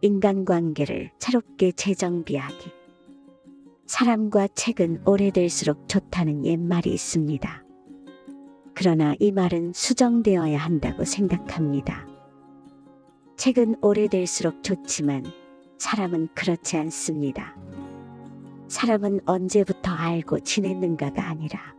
인간관계를 새롭게 재정비하기. 사람과 책은 오래될수록 좋다는 옛말이 있습니다. 그러나 이 말은 수정되어야 한다고 생각합니다. 책은 오래될수록 좋지만 사람은 그렇지 않습니다. 사람은 언제부터 알고 지냈는가가 아니라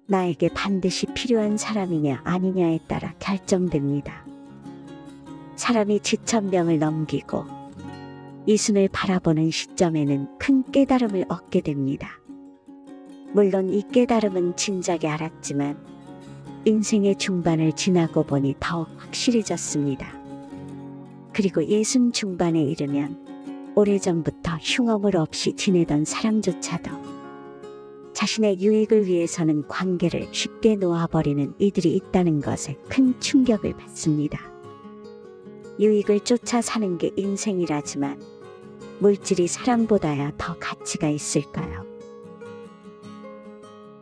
나에게 반드시 필요한 사람이냐 아니냐에 따라 결정됩니다. 사람이 지천명을 넘기고 이순을 바라보는 시점에는 큰 깨달음을 얻게 됩니다. 물론 이 깨달음은 진작에 알았지만 인생의 중반을 지나고 보니 더욱 확실해졌습니다. 그리고 60 중반에 이르면 오래전부터 흉엄을 없이 지내던 사람조차도 자신의 유익을 위해서는 관계를 쉽게 놓아버리는 이들이 있다는 것에 큰 충격을 받습니다. 유익을 쫓아 사는 게 인생이라지만 물질이 사람보다야 더 가치가 있을까요?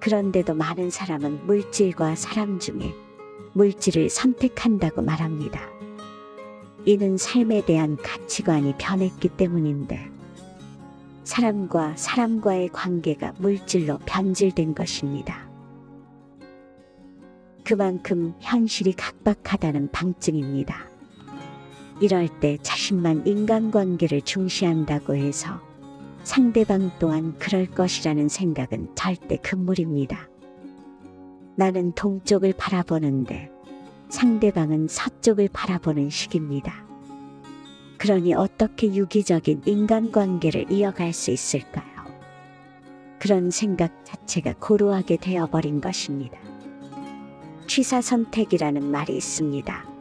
그런데도 많은 사람은 물질과 사람 중에 물질을 선택한다고 말합니다. 이는 삶에 대한 가치관이 변했기 때문인데 사람과 사람과의 관계가 물질로 변질된 것입니다. 그만큼 현실이 각박하다는 방증입니다. 이럴 때 자신만 인간관계를 중시한다고 해서 상대방 또한 그럴 것이라는 생각은 절대 금물입니다. 나는 동쪽을 바라보는데 상대방은 서쪽을 바라보는 식입니다. 그러니 어떻게 유기적인 인간관계를 이어갈 수 있을까요? 그런 생각 자체가 고루하게 되어버린 것입니다. 취사선택이라는 말이 있습니다.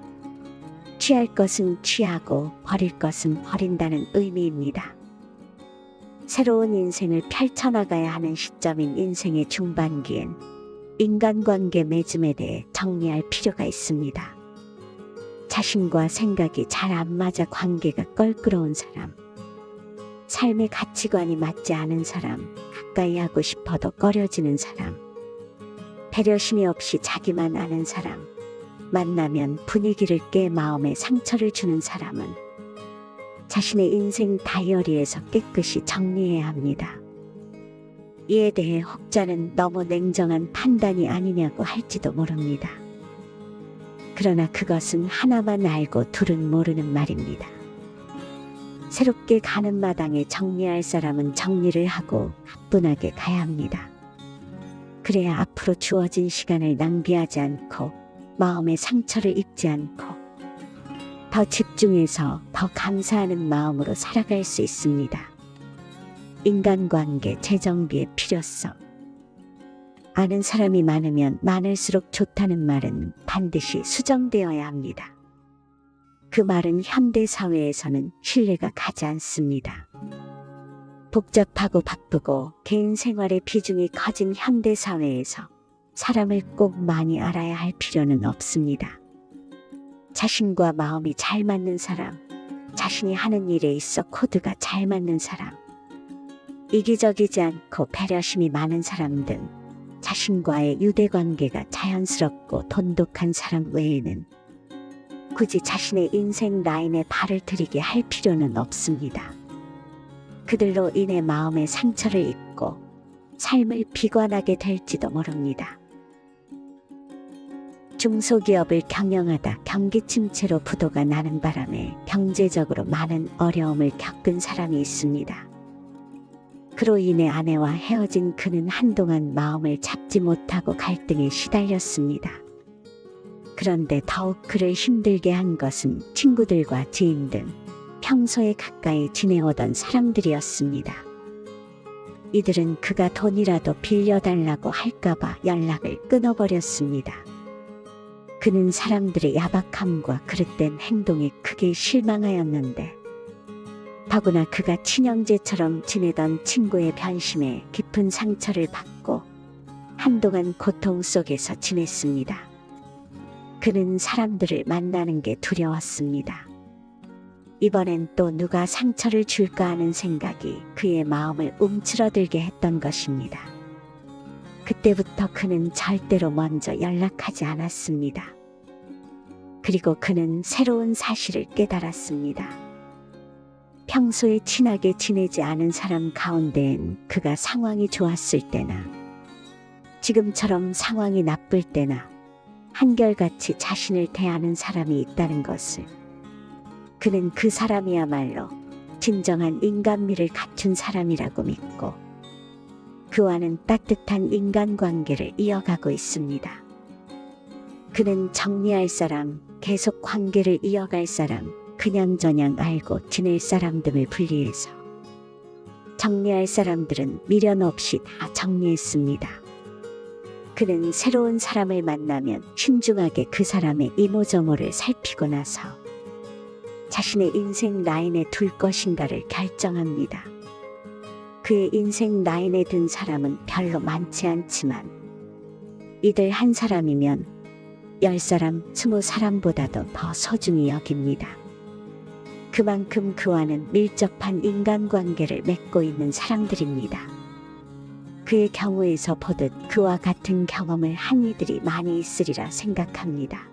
취할 것은 취하고 버릴 것은 버린다는 의미입니다. 새로운 인생을 펼쳐나가야 하는 시점인 인생의 중반기엔 인간관계 맺음에 대해 정리할 필요가 있습니다. 자신과 생각이 잘 안 맞아 관계가 껄끄러운 사람, 삶의 가치관이 맞지 않은 사람, 가까이 하고 싶어도 꺼려지는 사람, 배려심이 없이 자기만 아는 사람, 만나면 분위기를 깨 마음에 상처를 주는 사람은 자신의 인생 다이어리에서 깨끗이 정리해야 합니다. 이에 대해 혹자는 너무 냉정한 판단이 아니냐고 할지도 모릅니다. 그러나 그것은 하나만 알고 둘은 모르는 말입니다. 새롭게 가는 마당에 정리할 사람은 정리를 하고 가뿐하게 가야 합니다. 그래야 앞으로 주어진 시간을 낭비하지 않고 마음의 상처를 입지 않고 더 집중해서 더 감사하는 마음으로 살아갈 수 있습니다. 인간관계 재정비의 필요성. 아는 사람이 많으면 많을수록 좋다는 말은 반드시 수정되어야 합니다. 그 말은 현대사회에서는 신뢰가 가지 않습니다. 복잡하고 바쁘고 개인 생활의 비중이 커진 현대사회에서 사람을 꼭 많이 알아야 할 필요는 없습니다. 자신과 마음이 잘 맞는 사람, 자신이 하는 일에 있어 코드가 잘 맞는 사람, 이기적이지 않고 배려심이 많은 사람 등 자신과의 유대관계가 자연스럽고 돈독한 사람 외에는 굳이 자신의 인생 라인에 발을 들이게 할 필요는 없습니다. 그들로 인해 마음의 상처를 입고 삶을 비관하게 될지도 모릅니다. 중소기업을 경영하다 경기 침체로 부도가 나는 바람에 경제적으로 많은 어려움을 겪은 사람이 있습니다. 그로 인해 아내와 헤어진 그는 한동안 마음을 잡지 못하고 갈등에 시달렸습니다. 그런데 더욱 그를 힘들게 한 것은 친구들과 지인 등 평소에 가까이 지내오던 사람들이었습니다. 이들은 그가 돈이라도 빌려달라고 할까봐 연락을 끊어버렸습니다. 그는 사람들의 야박함과 그릇된 행동에 크게 실망하였는데 더구나 그가 친형제처럼 지내던 친구의 변심에 깊은 상처를 받고 한동안 고통 속에서 지냈습니다. 그는 사람들을 만나는 게 두려웠습니다. 이번엔 또 누가 상처를 줄까 하는 생각이 그의 마음을 움츠러들게 했던 것입니다. 그때부터 그는 절대로 먼저 연락하지 않았습니다. 그리고 그는 새로운 사실을 깨달았습니다. 평소에 친하게 지내지 않은 사람 가운데엔 그가 상황이 좋았을 때나 지금처럼 상황이 나쁠 때나 한결같이 자신을 대하는 사람이 있다는 것을, 그는 그 사람이야말로 진정한 인간미를 갖춘 사람이라고 믿고 그와는 따뜻한 인간관계를 이어가고 있습니다. 그는 정리할 사람, 계속 관계를 이어갈 사람, 그냥저냥 알고 지낼 사람 등을 분리해서 정리할 사람들은 미련 없이 다 정리했습니다. 그는 새로운 사람을 만나면 신중하게 그 사람의 이모저모를 살피고 나서 자신의 인생 라인에 둘 것인가를 결정합니다. 그의 인생 라인에 든 사람은 별로 많지 않지만 이들 한 사람이면 10사람, 20사람보다도 더 소중히 여깁니다. 그만큼 그와는 밀접한 인간관계를 맺고 있는 사람들입니다. 그의 경우에서 보듯 그와 같은 경험을 한 이들이 많이 있으리라 생각합니다.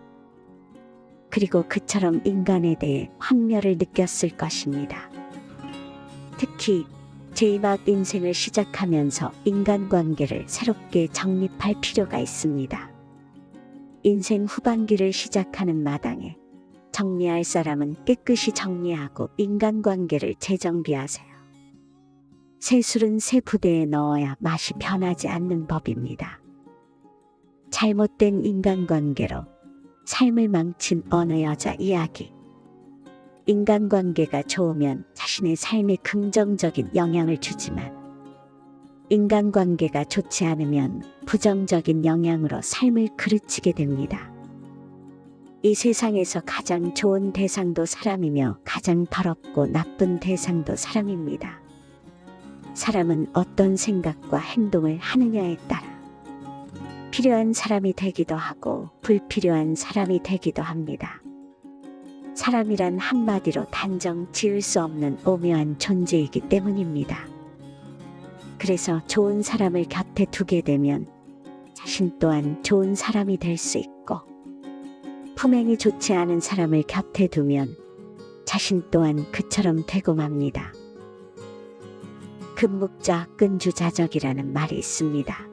그리고 그처럼 인간에 대해 환멸을 느꼈을 것입니다. 특히 제2막 인생을 시작하면서 인간관계를 새롭게 정립할 필요가 있습니다. 인생 후반기를 시작하는 마당에 정리할 사람은 깨끗이 정리하고 인간관계를 재정비하세요. 새 술은 새 부대에 넣어야 맛이 변하지 않는 법입니다. 잘못된 인간관계로 삶을 망친 어느 여자 이야기. 인간관계가 좋으면 자신의 삶에 긍정적인 영향을 주지만 인간관계가 좋지 않으면 부정적인 영향으로 삶을 그르치게 됩니다. 이 세상에서 가장 좋은 대상도 사람이며 가장 더럽고 나쁜 대상도 사람입니다. 사람은 어떤 생각과 행동을 하느냐에 따라 필요한 사람이 되기도 하고 불필요한 사람이 되기도 합니다. 사람이란 한마디로 단정 지을 수 없는 오묘한 존재이기 때문입니다. 그래서 좋은 사람을 곁에 두게 되면 자신 또한 좋은 사람이 될 수 있고, 품행이 좋지 않은 사람을 곁에 두면 자신 또한 그처럼 되고 맙니다. 금묵자 끈주자적이라는 말이 있습니다.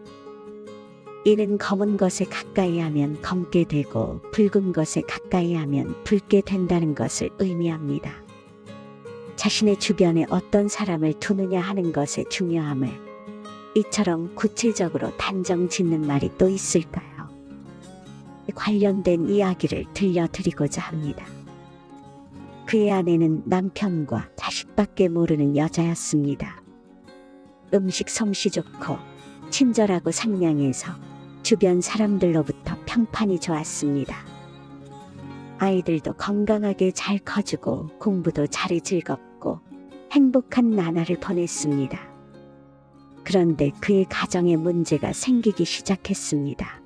이는 검은 것에 가까이 하면 검게 되고 붉은 것에 가까이 하면 붉게 된다는 것을 의미합니다. 자신의 주변에 어떤 사람을 두느냐 하는 것의 중요함을 이처럼 구체적으로 단정 짓는 말이 또 있을까요? 관련된 이야기를 들려드리고자 합니다. 그의 아내는 남편과 자식밖에 모르는 여자였습니다. 음식 솜씨 좋고 친절하고 상냥해서 주변 사람들로부터 평판이 좋았습니다. 아이들도 건강하게 잘 커주고 공부도 잘해 즐겁고 행복한 나날을 보냈습니다. 그런데 그의 가정에 문제가 생기기 시작했습니다.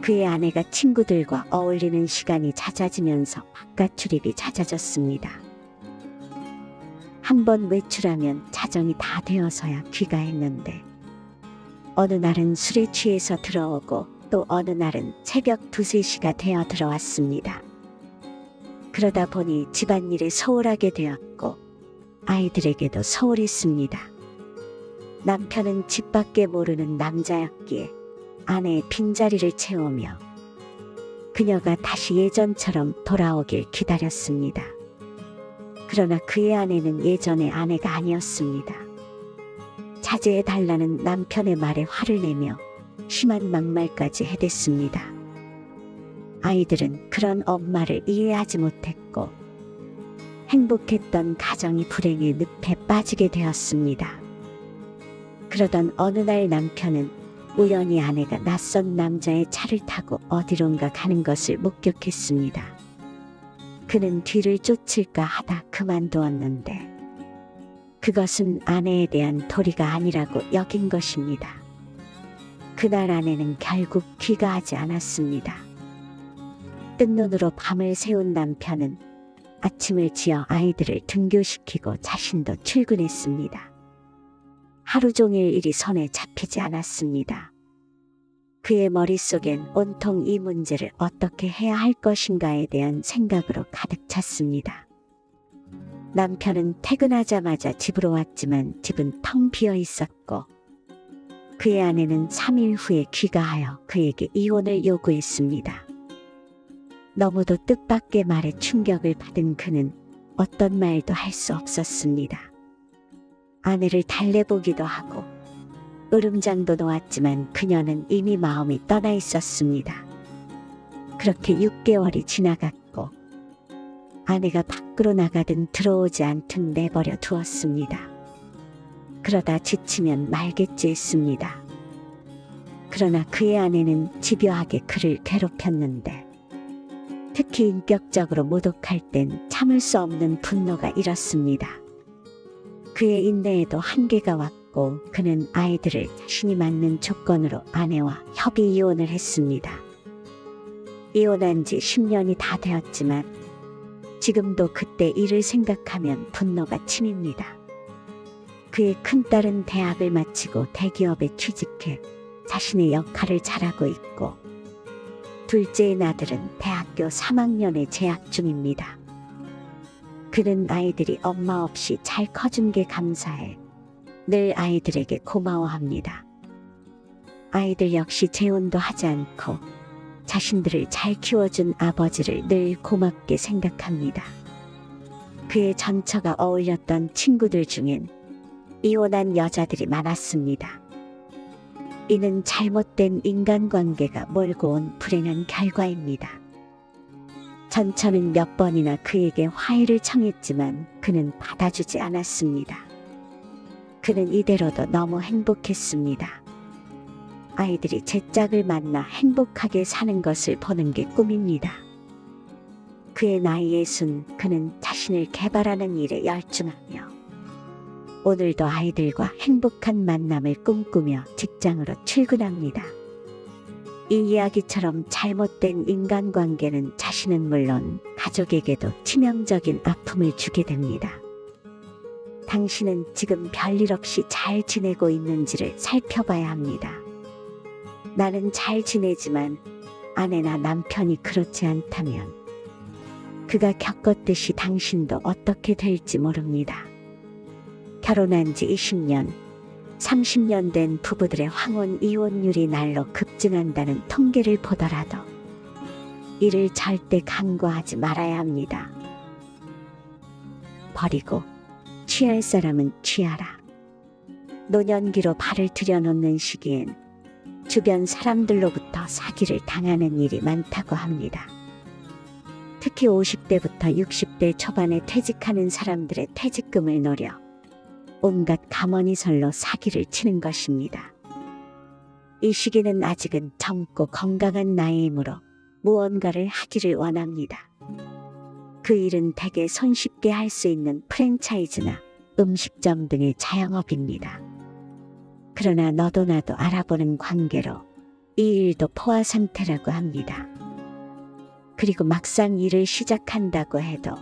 그의 아내가 친구들과 어울리는 시간이 잦아지면서 바깥 출입이 잦아졌습니다. 한번 외출하면 자정이 다 되어서야 귀가했는데 어느 날은 술에 취해서 들어오고 또 어느 날은 새벽 2, 3시가 되어 들어왔습니다. 그러다 보니 집안일이 소홀하게 되었고 아이들에게도 소홀했습니다. 남편은 집 밖에 모르는 남자였기에 아내의 빈자리를 채우며 그녀가 다시 예전처럼 돌아오길 기다렸습니다. 그러나 그의 아내는 예전의 아내가 아니었습니다. 자제해달라는 남편의 말에 화를 내며 심한 막말까지 해댔습니다. 아이들은 그런 엄마를 이해하지 못했고 행복했던 가정이 불행의 늪에 빠지게 되었습니다. 그러던 어느 날 남편은 우연히 아내가 낯선 남자의 차를 타고 어디론가 가는 것을 목격했습니다. 그는 뒤를 쫓을까 하다 그만두었는데 그것은 아내에 대한 도리가 아니라고 여긴 것입니다. 그날 아내는 결국 귀가하지 않았습니다. 뜬 눈으로 밤을 새운 남편은 아침을 지어 아이들을 등교시키고 자신도 출근했습니다. 하루 종일 일이 손에 잡히지 않았습니다. 그의 머릿속엔 온통 이 문제를 어떻게 해야 할 것인가에 대한 생각으로 가득 찼습니다. 남편은 퇴근하자마자 집으로 왔지만 집은 텅 비어 있었고 그의 아내는 3일 후에 귀가하여 그에게 이혼을 요구했습니다. 너무도 뜻밖의 말에 충격을 받은 그는 어떤 말도 할 수 없었습니다. 아내를 달래보기도 하고 으름장도 놓았지만 그녀는 이미 마음이 떠나 있었습니다. 그렇게 6개월이 지나갔고 아내가 밖으로 나가든 들어오지 않든 내버려 두었습니다. 그러다 지치면 말겠지 했습니다. 그러나 그의 아내는 집요하게 그를 괴롭혔는데 특히 인격적으로 모독할 땐 참을 수 없는 분노가 일었습니다. 그의 인내에도 한계가 왔고 그는 아이들을 자신이 맞는 조건으로 아내와 협의 이혼을 했습니다. 이혼한 지 10년이 다 되었지만 지금도 그때 일을 생각하면 분노가 치밉니다. 그의 큰딸은 대학을 마치고 대기업에 취직해 자신의 역할을 잘하고 있고 둘째인 아들은 대학교 3학년에 재학 중입니다. 그는 아이들이 엄마 없이 잘 커준 게 감사해 늘 아이들에게 고마워합니다. 아이들 역시 재혼도 하지 않고 자신들을 잘 키워준 아버지를 늘 고맙게 생각합니다. 그의 전처가 어울렸던 친구들 중엔 이혼한 여자들이 많았습니다. 이는 잘못된 인간관계가 몰고 온 불행한 결과입니다. 전처는 몇 번이나 그에게 화해를 청했지만 그는 받아주지 않았습니다. 그는 이대로도 너무 행복했습니다. 아이들이 제 짝을 만나 행복하게 사는 것을 보는 게 꿈입니다. 그의 나이 60, 그는 자신을 개발하는 일에 열중하며 오늘도 아이들과 행복한 만남을 꿈꾸며 직장으로 출근합니다. 이 이야기처럼 잘못된 인간관계는 자신은 물론 가족에게도 치명적인 아픔을 주게 됩니다. 당신은 지금 별일 없이 잘 지내고 있는지를 살펴봐야 합니다. 나는 잘 지내지만 아내나 남편이 그렇지 않다면 그가 겪었듯이 당신도 어떻게 될지 모릅니다. 결혼한 지 20년, 30년 된 부부들의 황혼 이혼율이 날로 급증한다는 통계를 보더라도 이를 절대 간과하지 말아야 합니다. 버리고 취할 사람은 취하라. 노년기로 발을 들여놓는 시기엔 주변 사람들로부터 사기를 당하는 일이 많다고 합니다. 특히 50대부터 60대 초반에 퇴직하는 사람들의 퇴직금을 노려 온갖 가머니설로 사기를 치는 것입니다. 이 시기는 아직은 젊고 건강한 나이이므로 무언가를 하기를 원합니다. 그 일은 대개 손쉽게 할 수 있는 프랜차이즈나 음식점 등의 자영업입니다. 그러나 너도 나도 알아보는 관계로 이 일도 포화 상태라고 합니다. 그리고 막상 일을 시작한다고 해도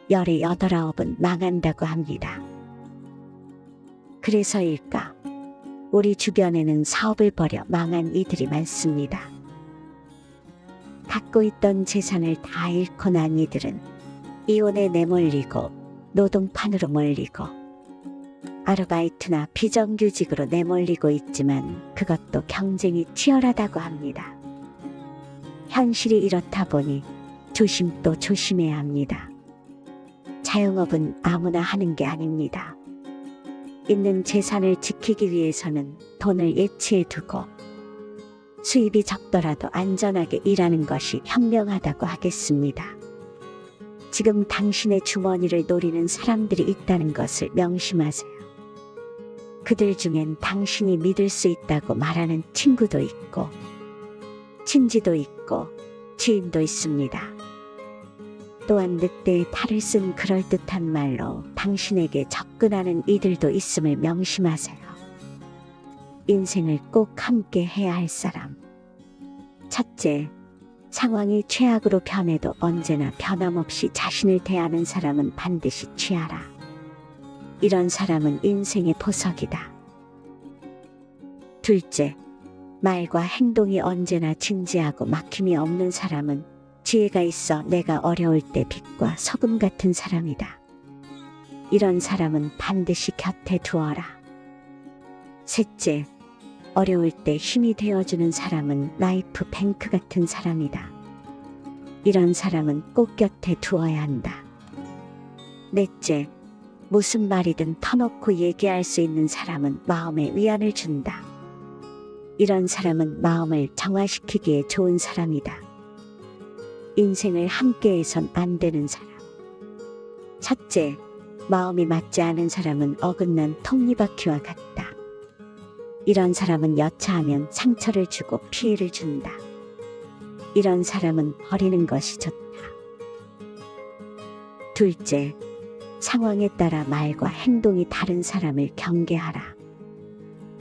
열의 8, 9은 망한다고 합니다. 그래서일까? 우리 주변에는 사업을 벌여 망한 이들이 많습니다. 갖고 있던 재산을 다 잃고 난 이들은 이혼에 내몰리고 노동판으로 몰리고 아르바이트나 비정규직으로 내몰리고 있지만 그것도 경쟁이 치열하다고 합니다. 현실이 이렇다 보니 조심 또 조심해야 합니다. 자영업은 아무나 하는 게 아닙니다. 있는 재산을 지키기 위해서는 돈을 예치해 두고 수입이 적더라도 안전하게 일하는 것이 현명하다고 하겠습니다. 지금 당신의 주머니를 노리는 사람들이 있다는 것을 명심하세요. 그들 중엔 당신이 믿을 수 있다고 말하는 친구도 있고 친지도 있고 지인도 있습니다. 또한 늑대의 탈을 쓴 그럴듯한 말로 당신에게 접근하는 이들도 있음을 명심하세요. 인생을 꼭 함께 해야 할 사람. 첫째, 상황이 최악으로 변해도 언제나 변함없이 자신을 대하는 사람은 반드시 취하라. 이런 사람은 인생의 보석이다. 둘째, 말과 행동이 언제나 진지하고 막힘이 없는 사람은 지혜가 있어 내가 어려울 때 빛과 소금 같은 사람이다. 이런 사람은 반드시 곁에 두어라. 셋째, 어려울 때 힘이 되어주는 사람은 라이프 뱅크 같은 사람이다. 이런 사람은 꼭 곁에 두어야 한다. 넷째, 무슨 말이든 터놓고 얘기할 수 있는 사람은 마음에 위안을 준다. 이런 사람은 마음을 정화시키기에 좋은 사람이다. 인생을 함께해선 안 되는 사람. 첫째, 마음이 맞지 않은 사람은 어긋난 톱니바퀴와 같다. 이런 사람은 여차하면 상처를 주고 피해를 준다. 이런 사람은 버리는 것이 좋다. 둘째, 상황에 따라 말과 행동이 다른 사람을 경계하라.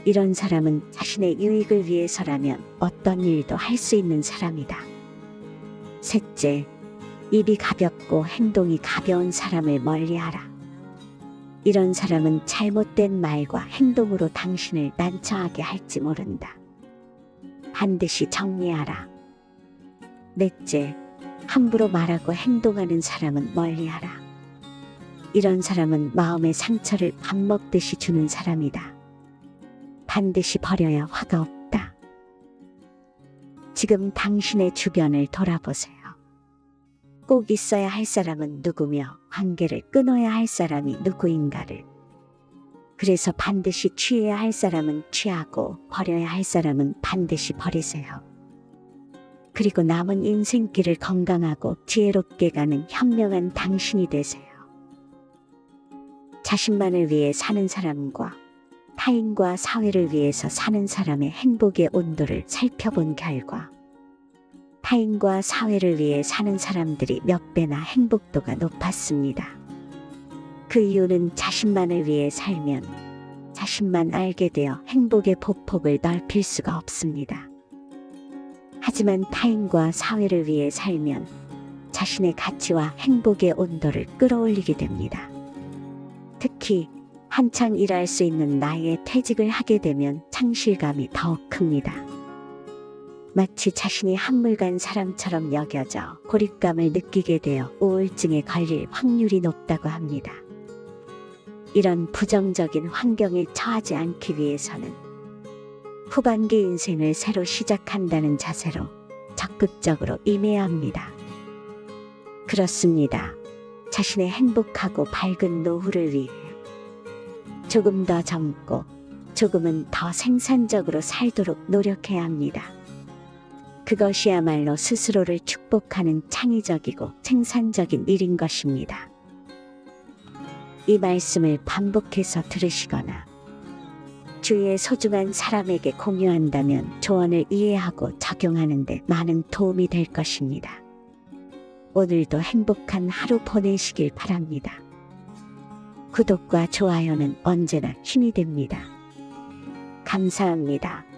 이런 사람은 자신의 유익을 위해서라면 어떤 일도 할 수 있는 사람이다. 셋째, 입이 가볍고 행동이 가벼운 사람을 멀리하라. 이런 사람은 잘못된 말과 행동으로 당신을 난처하게 할지 모른다. 반드시 정리하라. 넷째, 함부로 말하고 행동하는 사람은 멀리하라. 이런 사람은 마음의 상처를 밥 먹듯이 주는 사람이다. 반드시 버려야 화가 없다. 지금 당신의 주변을 돌아보세요. 꼭 있어야 할 사람은 누구며 관계를 끊어야 할 사람이 누구인가를. 그래서 반드시 취해야 할 사람은 취하고 버려야 할 사람은 반드시 버리세요. 그리고 남은 인생길을 건강하고 지혜롭게 가는 현명한 당신이 되세요. 자신만을 위해 사는 사람과 타인과 사회를 위해서 사는 사람의 행복의 온도를 살펴본 결과 타인과 사회를 위해 사는 사람들이 몇 배나 행복도가 높았습니다. 그 이유는 자신만을 위해 살면 자신만 알게 되어 행복의 보폭을 넓힐 수가 없습니다. 하지만 타인과 사회를 위해 살면 자신의 가치와 행복의 온도를 끌어올리게 됩니다. 특히 한창 일할 수 있는 나이에 퇴직을 하게 되면 상실감이 더욱 큽니다. 마치 자신이 한물간 사람처럼 여겨져 고립감을 느끼게 되어 우울증에 걸릴 확률이 높다고 합니다. 이런 부정적인 환경에 처하지 않기 위해서는 후반기 인생을 새로 시작한다는 자세로 적극적으로 임해야 합니다. 그렇습니다. 자신의 행복하고 밝은 노후를 위해 조금 더 젊고 조금은 더 생산적으로 살도록 노력해야 합니다. 그것이야말로 스스로를 축복하는 창의적이고 생산적인 일인 것입니다. 이 말씀을 반복해서 들으시거나 주위의 소중한 사람에게 공유한다면 조언을 이해하고 적용하는 데 많은 도움이 될 것입니다. 오늘도 행복한 하루 보내시길 바랍니다. 구독과 좋아요는 언제나 힘이 됩니다. 감사합니다.